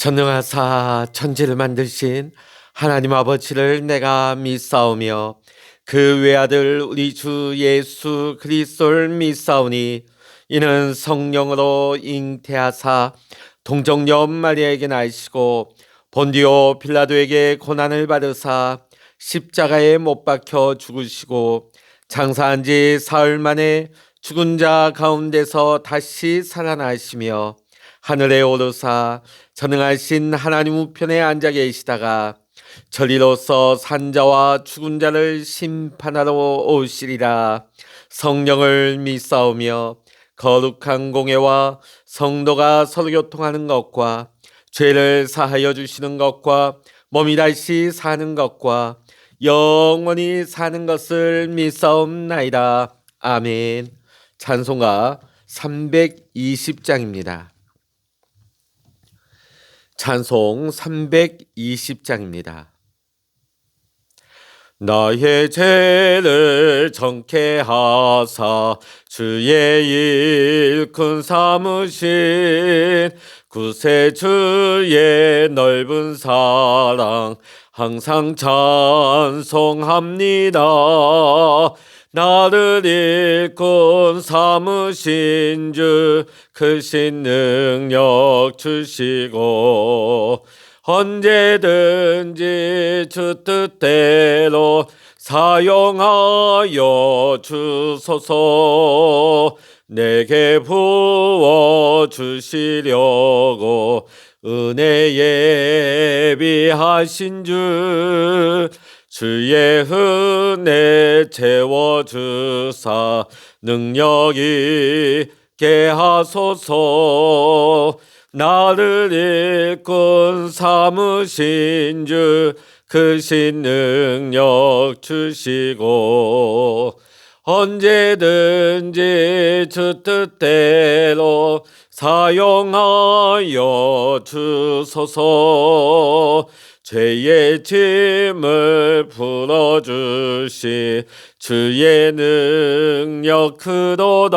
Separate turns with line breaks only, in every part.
전능하사 천지를 만드신 하나님 아버지를 내가 믿사오며 그 외아들 우리 주 예수 그리스도를 믿사오니 이는 성령으로 잉태하사 동정녀 마리아에게 나시고 본디오 빌라도에게 고난을 받으사 십자가에 못 박혀 죽으시고 장사한 지 사흘 만에 죽은 자 가운데서 다시 살아나시며 하늘에 오르사 전능하신 하나님 우편에 앉아 계시다가 저리로서 산자와 죽은 자를 심판하러 오시리라. 성령을 믿사오며 거룩한 공예와 성도가 서로 교통하는 것과 죄를 사하여 주시는 것과 몸이 다시 사는 것과 영원히 사는 것을 믿사옵나이다. 아멘. 찬송가 320장입니다. 찬송 320장입니다. 나의 죄를 정케 하사 주의 일꾼 삼으신 구세주의 넓은 사랑 항상 찬송합니다. 나를 일꾼 삼으신 주 크신 능력 주시고 언제든지 주 뜻대로 사용하여 주소서. 내게 부어 주시려고 은혜 예비하신 주 주의 은혜 채워주사 능력 있게 하소서. 나를 일꾼 삼으신 주 크신 능력 주시고 언제든지 주 뜻대로 사용하여 주소서. 죄의 짐을 풀어주시 주의 능력 크도다.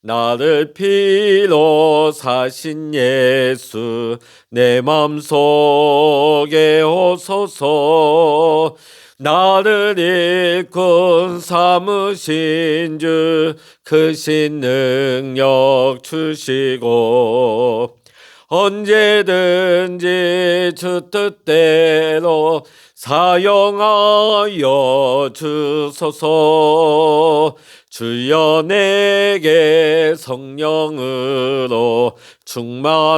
나를 피로 사신 예수 내 맘속에 오소서. 나를 일꾼 삼으신 주 크신 능력 주시고 언제든지 주 뜻대로 사용하여 주소서. 주여 내게 성령으로 충만하게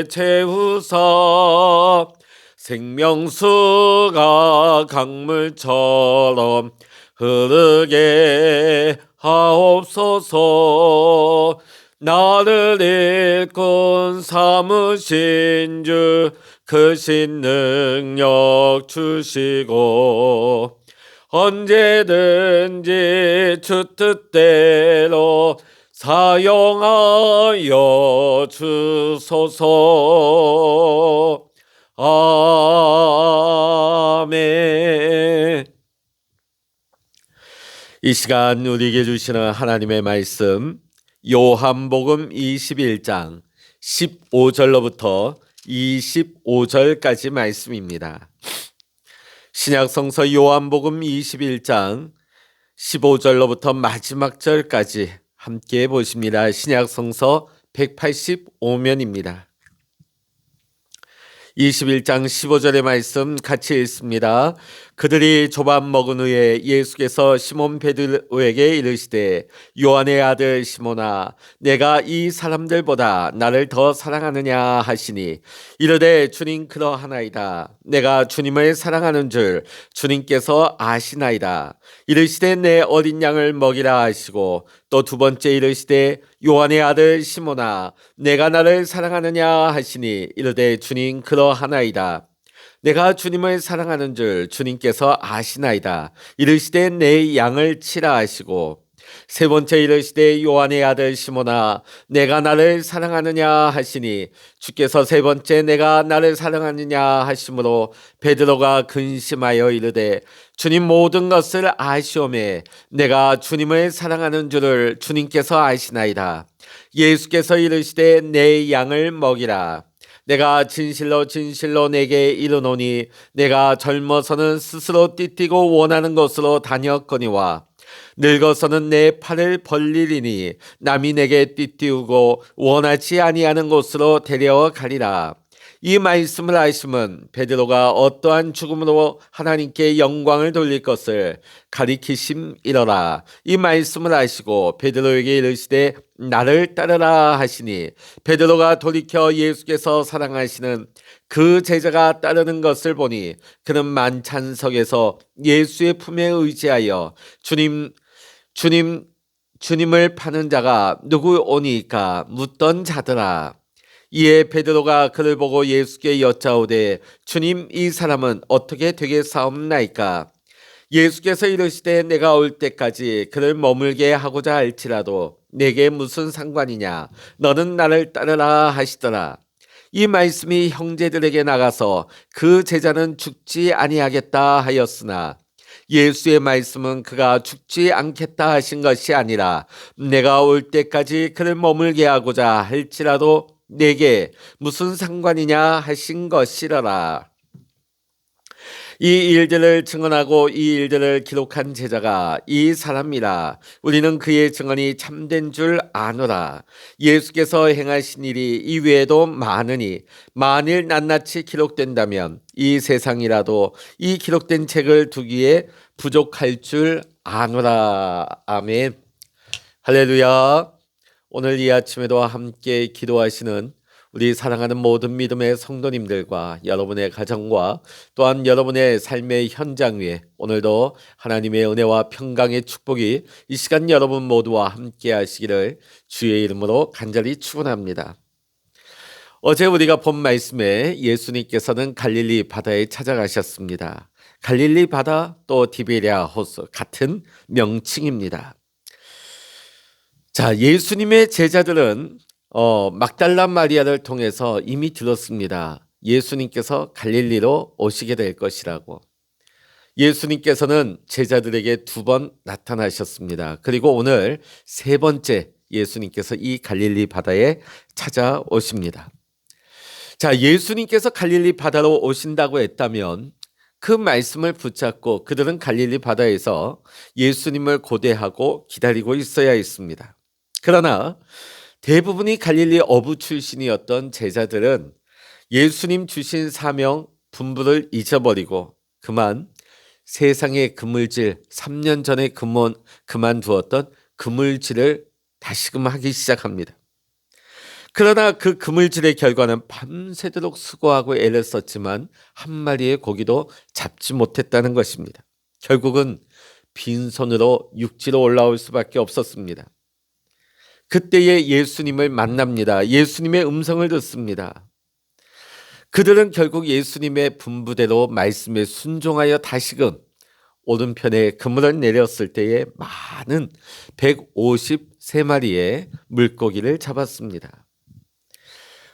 채우사 생명수가 강물처럼 흐르게 하옵소서. 나를 일꾼 삼으신 주 크신 능력 주시고 언제든지 주 뜻대로 사용하여 주소서. 아멘. 이 시간 우리에게 주시는 하나님의 말씀 요한복음 21장 15절로부터 25절까지 말씀입니다. 신약성서 요한복음 21장 15절로부터 마지막 절까지 함께 보십니다. 신약성서 185면입니다. 21장 15절의 말씀 같이 읽습니다. 그들이 조밥 먹은 후에 예수께서 시몬 베드로에게 이르시되 요한의 아들 시몬아 내가 이 사람들보다 나를 더 사랑하느냐 하시니 이르되 주님 그러하나이다. 내가 주님을 사랑하는 줄 주님께서 아시나이다. 이르시되 내 어린 양을 먹이라 하시고 또 두 번째 이르시되 요한의 아들 시몬아 내가 나를 사랑하느냐 하시니 이르되 주님 그러하나이다. 내가 주님을 사랑하는 줄 주님께서 아시나이다. 이르시되 내 양을 치라 하시고 세 번째 이르시되 요한의 아들 시몬아 내가 나를 사랑하느냐 하시니 주께서 세 번째 내가 나를 사랑하느냐 하심으로 베드로가 근심하여 이르되 주님 모든 것을 아시오매 내가 주님을 사랑하는 줄을 주님께서 아시나이다. 예수께서 이르시되 내 양을 먹이라. 내가 진실로 진실로 내게 이르노니 내가 젊어서는 스스로 띠띠고 원하는 곳으로 다녔거니와 늙어서는 내 팔을 벌리리니 남이 내게 띠띠우고 원하지 아니하는 곳으로 데려가리라. 이 말씀을 하심은 베드로가 어떠한 죽음으로 하나님께 영광을 돌릴 것을 가리키심이러라. 이 말씀을 하시고 베드로에게 이르시되 나를 따르라 하시니 베드로가 돌이켜 예수께서 사랑하시는 그 제자가 따르는 것을 보니 그는 만찬석에서 예수의 품에 의지하여 주님을 파는 자가 누구오니까 묻던 자더라. 이에 베드로가 그를 보고 예수께 여짜오되 주님 이 사람은 어떻게 되겠사옵나이까? 예수께서 이르시되 내가 올 때까지 그를 머물게 하고자 할지라도 내게 무슨 상관이냐? 너는 나를 따르라 하시더라. 이 말씀이 형제들에게 나가서 그 제자는 죽지 아니하겠다 하였으나 예수의 말씀은 그가 죽지 않겠다 하신 것이 아니라 내가 올 때까지 그를 머물게 하고자 할지라도 내게 무슨 상관이냐 하신 것이라라. 이 일들을 증언하고 이 일들을 기록한 제자가 이 사람이라. 우리는 그의 증언이 참된 줄 아노라. 예수께서 행하신 일이 이외에도 많으니 만일 낱낱이 기록된다면 이 세상이라도 이 기록된 책을 두기에 부족할 줄 아노라. 아멘. 할렐루야. 오늘 이 아침에도 함께 기도하시는 우리 사랑하는 모든 믿음의 성도님들과 여러분의 가정과 또한 여러분의 삶의 현장 위에 오늘도 하나님의 은혜와 평강의 축복이 이 시간 여러분 모두와 함께 하시기를 주의 이름으로 간절히 축원합니다. 어제 우리가 본 말씀에 예수님께서는 갈릴리 바다에 찾아가셨습니다. 갈릴리 바다 또 디베랴 호수 같은 명칭입니다. 자, 예수님의 제자들은 막달라 마리아를 통해서 이미 들었습니다. 예수님께서 갈릴리로 오시게 될 것이라고. 예수님께서는 제자들에게 2번 나타나셨습니다. 그리고 오늘 3번째 예수님께서 이 갈릴리 바다에 찾아오십니다. 자, 예수님께서 갈릴리 바다로 오신다고 했다면 그 말씀을 붙잡고 그들은 갈릴리 바다에서 예수님을 고대하고 기다리고 있어야 했습니다. 그러나 대부분이 갈릴리 어부 출신이었던 제자들은 예수님 주신 사명 분부를 잊어버리고 그만 세상의 그물질 3년 전에 그만두었던 그물질을 다시금 하기 시작합니다. 그러나 그 그물질의 결과는 밤새도록 수고하고 애를 썼지만 한 마리의 고기도 잡지 못했다는 것입니다. 결국은 빈손으로 육지로 올라올 수밖에 없었습니다. 그때에 예수님을 만납니다. 예수님의 음성을 듣습니다. 그들은 결국 예수님의 분부대로 말씀에 순종하여 다시금 오른편에 그물을 내렸을 때에 많은 153마리의 물고기를 잡았습니다.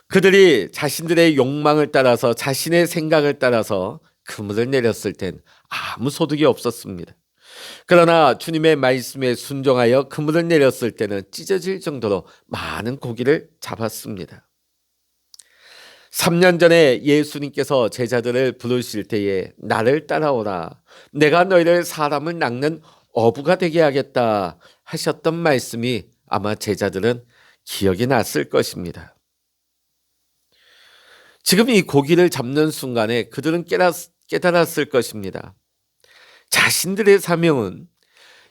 그들이 자신들의 욕망을 따라서 자신의 생각을 따라서 그물을 내렸을 땐 아무 소득이 없었습니다. 그러나 주님의 말씀에 순종하여 그물을 내렸을 때는 찢어질 정도로 많은 고기를 잡았습니다. 3년 전에 예수님께서 제자들을 부르실 때에 나를 따라오라. 내가 너희를 사람을 낚는 어부가 되게 하겠다 하셨던 말씀이 아마 제자들은 기억이 났을 것입니다. 지금 이 고기를 잡는 순간에 그들은 깨달았을 것입니다. 자신들의 사명은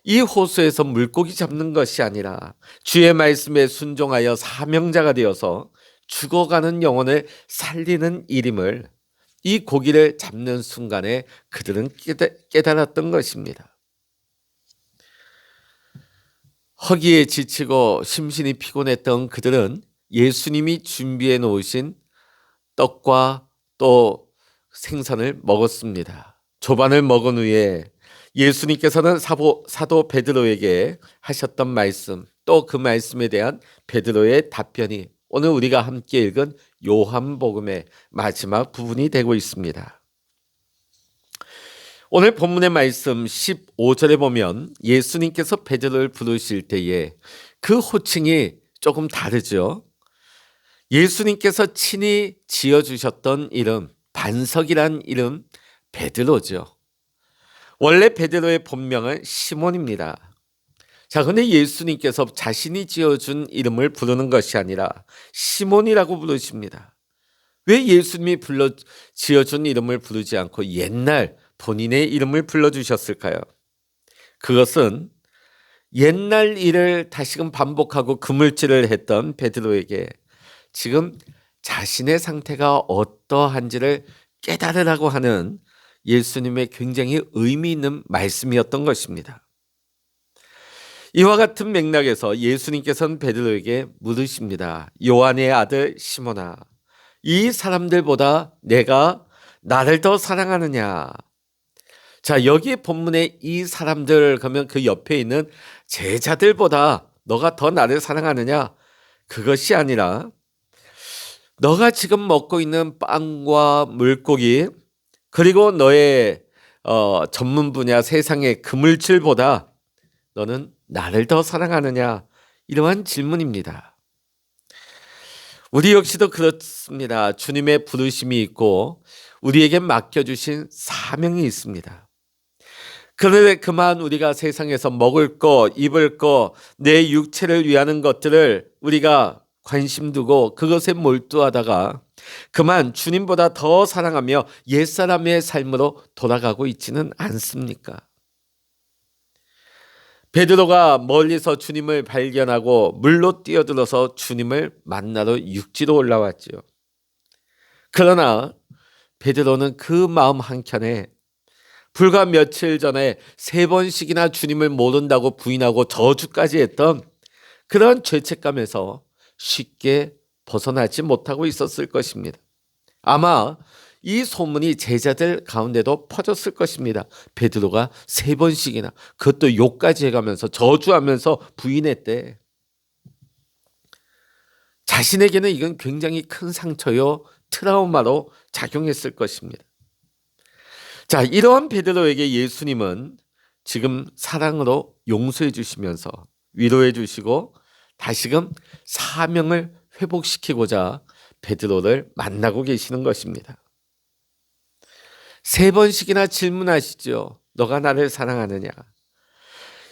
이 호수에서 물고기 잡는 것이 아니라 주의 말씀에 순종하여 사명자가 되어서 죽어가는 영혼을 살리는 일임을 이 고기를 잡는 순간에 그들은 깨달았던 것입니다. 허기에 지치고 심신이 피곤했던 그들은 예수님이 준비해 놓으신 떡과 또 생선을 먹었습니다. 조반을 먹은 후에 예수님께서는 사도 베드로에게 하셨던 말씀, 또 그 말씀에 대한 베드로의 답변이 오늘 우리가 함께 읽은 요한복음의 마지막 부분이 되고 있습니다. 오늘 본문의 말씀 15절에 보면 예수님께서 베드로를 부르실 때에 그 호칭이 조금 다르죠. 예수님께서 친히 지어주셨던 이름, 반석이란 이름 베드로죠. 원래 베드로의 본명은 시몬입니다. 자, 근데 예수님께서 자신이 지어준 이름을 부르는 것이 아니라 시몬이라고 부르십니다. 왜 예수님이 지어준 이름을 부르지 않고 옛날 본인의 이름을 불러주셨을까요? 그것은 옛날 일을 다시금 반복하고 그물질을 했던 베드로에게 지금 자신의 상태가 어떠한지를 깨달으라고 하는 예수님의 굉장히 의미 있는 말씀이었던 것입니다. 이와 같은 맥락에서 예수님께서는 베드로에게 물으십니다. 요한의 아들 시몬아, 이 사람들보다 내가 나를 더 사랑하느냐? 자, 여기 본문에 이 사람들 그러면 그 옆에 있는 제자들보다 너가 더 나를 사랑하느냐? 그것이 아니라 너가 지금 먹고 있는 빵과 물고기 그리고 너의 전문 분야 세상의 그물질보다 너는 나를 더 사랑하느냐? 이러한 질문입니다. 우리 역시도 그렇습니다. 주님의 부르심이 있고 우리에게 맡겨주신 사명이 있습니다. 그런데 그만 우리가 세상에서 먹을 거, 입을 거, 내 육체를 위하는 것들을 우리가 관심 두고 그것에 몰두하다가 그만 주님보다 더 사랑하며 옛사람의 삶으로 돌아가고 있지는 않습니까? 베드로가 멀리서 주님을 발견하고 물로 뛰어들어서 주님을 만나러 육지로 올라왔지요. 그러나 베드로는 그 마음 한켠에 불과 며칠 전에 3번씩이나 주님을 모른다고 부인하고 저주까지 했던 그런 죄책감에서 쉽게 벗어나지 못하고 있었을 것입니다. 아마 이 소문이 제자들 가운데도 퍼졌을 것입니다. 베드로가 3번씩이나 그것도 욕까지 해가면서 저주하면서 부인했대. 자신에게는 이건 굉장히 큰 상처요 트라우마로 작용했을 것입니다. 자, 이러한 베드로에게 예수님은 지금 사랑으로 용서해 주시면서 위로해 주시고 다시금 사명을 회복시키고자 베드로를 만나고 계시는 것입니다. 3번씩이나 질문하시죠. 너가 나를 사랑하느냐?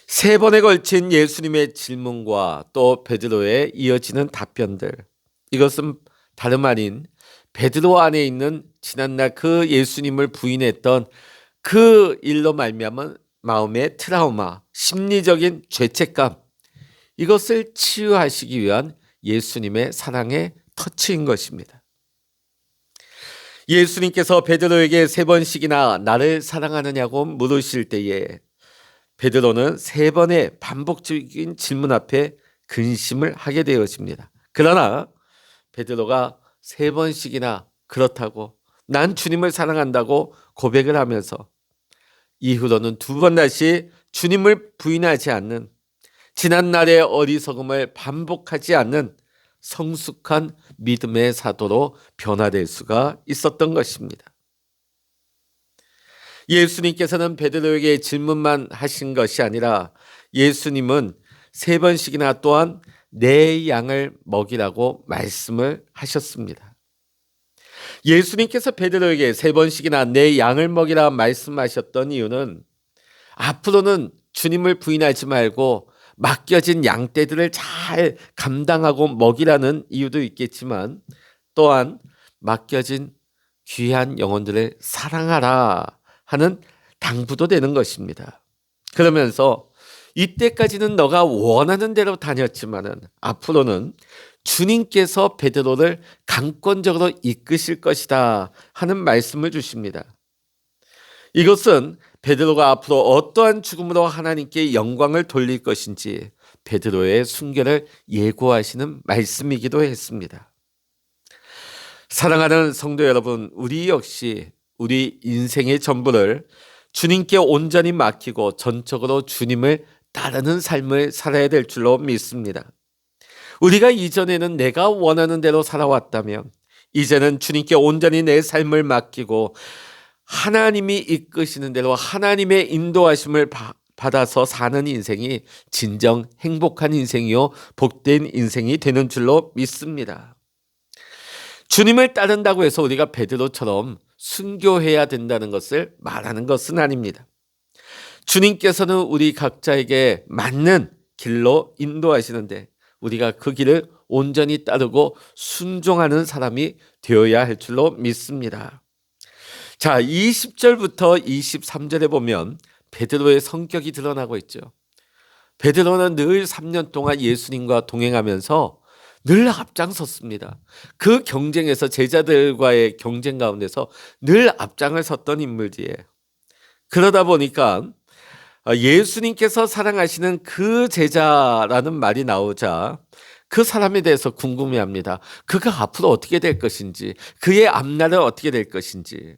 3번에 걸친 예수님의 질문과 또 베드로의 이어지는 답변들, 이것은 다름 아닌 베드로 안에 있는 지난날 그 예수님을 부인했던 그 일로 말미암은 마음의 트라우마, 심리적인 죄책감, 이것을 치유하시기 위한 예수님의 사랑의 터치인 것입니다. 예수님께서 베드로에게 3번씩이나 나를 사랑하느냐고 물으실 때에 베드로는 3번의 반복적인 질문 앞에 근심을 하게 되어집니다. 그러나 베드로가 3번씩이나 그렇다고 난 주님을 사랑한다고 고백을 하면서 이후로는 2번 다시 주님을 부인하지 않는 지난날의 어리석음을 반복하지 않는 성숙한 믿음의 사도로 변화될 수가 있었던 것입니다. 예수님께서는 베드로에게 질문만 하신 것이 아니라 예수님은 3번씩이나 또한 내 양을 먹이라고 말씀을 하셨습니다. 예수님께서 베드로에게 3번씩이나 내 양을 먹이라 말씀하셨던 이유는 앞으로는 주님을 부인하지 말고 맡겨진 양떼들을 잘 감당하고 먹이라는 이유도 있겠지만 또한 맡겨진 귀한 영혼들을 사랑하라 하는 당부도 되는 것입니다. 그러면서 이때까지는 너가 원하는 대로 다녔지만은 앞으로는 주님께서 베드로를 강권적으로 이끄실 것이다 하는 말씀을 주십니다. 이것은 베드로가 앞으로 어떠한 죽음으로 하나님께 영광을 돌릴 것인지 베드로의 순결을 예고하시는 말씀이기도 했습니다. 사랑하는 성도 여러분, 우리 역시 우리 인생의 전부를 주님께 온전히 맡기고 전적으로 주님을 따르는 삶을 살아야 될 줄로 믿습니다. 우리가 이전에는 내가 원하는 대로 살아왔다면 이제는 주님께 온전히 내 삶을 맡기고 하나님이 이끄시는 대로 하나님의 인도하심을 받아서 사는 인생이 진정 행복한 인생이요 복된 인생이 되는 줄로 믿습니다. 주님을 따른다고 해서 우리가 베드로처럼 순교해야 된다는 것을 말하는 것은 아닙니다. 주님께서는 우리 각자에게 맞는 길로 인도하시는데 우리가 그 길을 온전히 따르고 순종하는 사람이 되어야 할 줄로 믿습니다. 자, 20절부터 23절에 보면 베드로의 성격이 드러나고 있죠. 베드로는 늘 3년 동안 예수님과 동행하면서 늘 앞장섰습니다. 그 경쟁에서 제자들과의 경쟁 가운데서 늘 앞장을 섰던 인물이에요. 그러다 보니까 예수님께서 사랑하시는 그 제자라는 말이 나오자 그 사람에 대해서 궁금해합니다. 그가 앞으로 어떻게 될 것인지, 그의 앞날은 어떻게 될 것인지.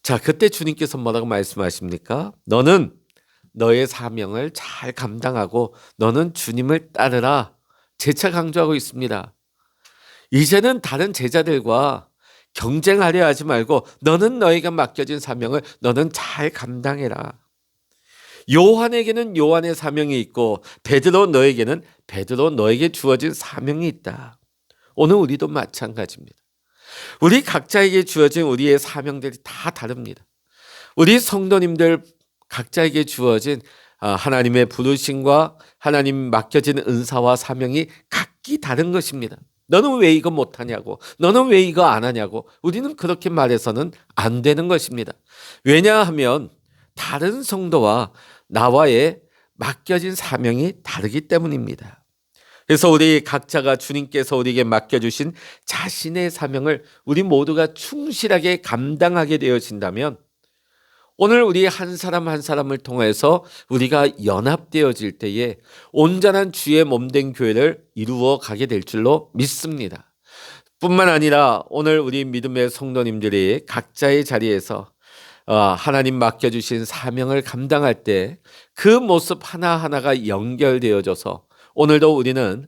자, 그때 주님께서 뭐라고 말씀하십니까? 너는 너의 사명을 잘 감당하고 너는 주님을 따르라. 재차 강조하고 있습니다. 이제는 다른 제자들과 경쟁하려 하지 말고 너는 너에게 맡겨진 사명을 너는 잘 감당해라. 요한에게는 요한의 사명이 있고 베드로 너에게는 베드로 너에게 주어진 사명이 있다. 오늘 우리도 마찬가지입니다. 우리 각자에게 주어진 우리의 사명들이 다 다릅니다. 우리 성도님들 각자에게 주어진 하나님의 부르심과 하나님 맡겨진 은사와 사명이 각기 다른 것입니다. 너는 왜 이거 못하냐고, 너는 왜 이거 안 하냐고 우리는 그렇게 말해서는 안 되는 것입니다. 왜냐하면 다른 성도와 나와의 맡겨진 사명이 다르기 때문입니다. 그래서 우리 각자가 주님께서 우리에게 맡겨주신 자신의 사명을 우리 모두가 충실하게 감당하게 되어진다면 오늘 우리 한 사람 한 사람을 통해서 우리가 연합되어질 때에 온전한 주의 몸된 교회를 이루어 가게 될 줄로 믿습니다. 뿐만 아니라 오늘 우리 믿음의 성도님들이 각자의 자리에서 하나님 맡겨주신 사명을 감당할 때 그 모습 하나하나가 연결되어져서 오늘도 우리는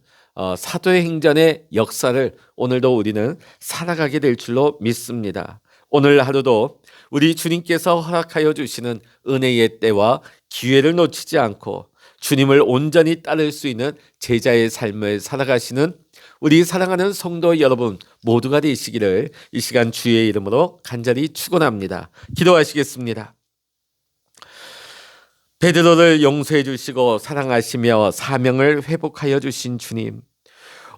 사도의 행전의 역사를 오늘도 우리는 살아가게 될 줄로 믿습니다. 오늘 하루도 우리 주님께서 허락하여 주시는 은혜의 때와 기회를 놓치지 않고 주님을 온전히 따를 수 있는 제자의 삶을 살아가시는 우리 사랑하는 성도 여러분 모두가 되시기를 이 시간 주의 이름으로 간절히 축원합니다. 기도하시겠습니다. 베드로를 용서해 주시고 사랑하시며 사명을 회복하여 주신 주님,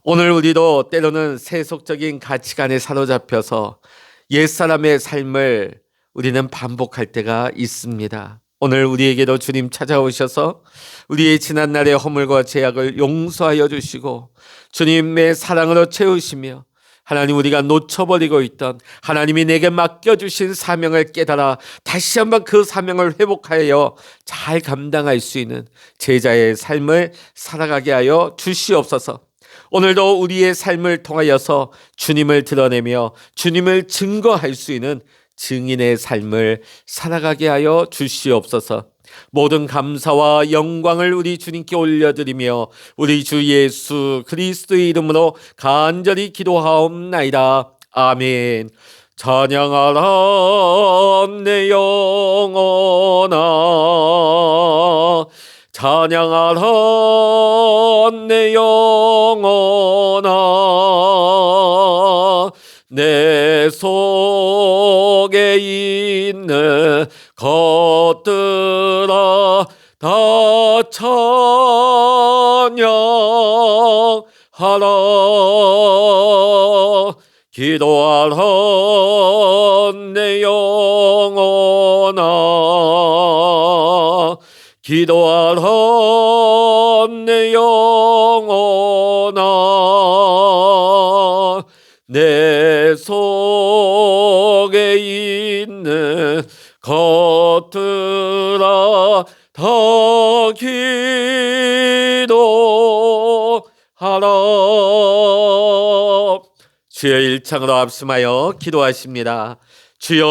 오늘 우리도 때로는 세속적인 가치관에 사로잡혀서 옛사람의 삶을 우리는 반복할 때가 있습니다. 오늘 우리에게도 주님 찾아오셔서 우리의 지난날의 허물과 죄악을 용서하여 주시고 주님의 사랑으로 채우시며 하나님 우리가 놓쳐버리고 있던 하나님이 내게 맡겨주신 사명을 깨달아 다시 한번 그 사명을 회복하여 잘 감당할 수 있는 제자의 삶을 살아가게 하여 주시옵소서. 오늘도 우리의 삶을 통하여서 주님을 드러내며 주님을 증거할 수 있는 증인의 삶을 살아가게 하여 주시옵소서. 모든 감사와 영광을 우리 주님께 올려드리며 우리 주 예수 그리스도의 이름으로 간절히 기도하옵나이다. 아멘. 찬양하라 내 영혼아, 찬양하라 내 영혼아, 내 속에 있는 것들아 다 찬양하라. 기도하라 내 영혼아, 기도하라 내 영혼아, 내 속에 있는 것들아 다 기도하라. 주여 일창으로 합심하여 기도하십니다. 주여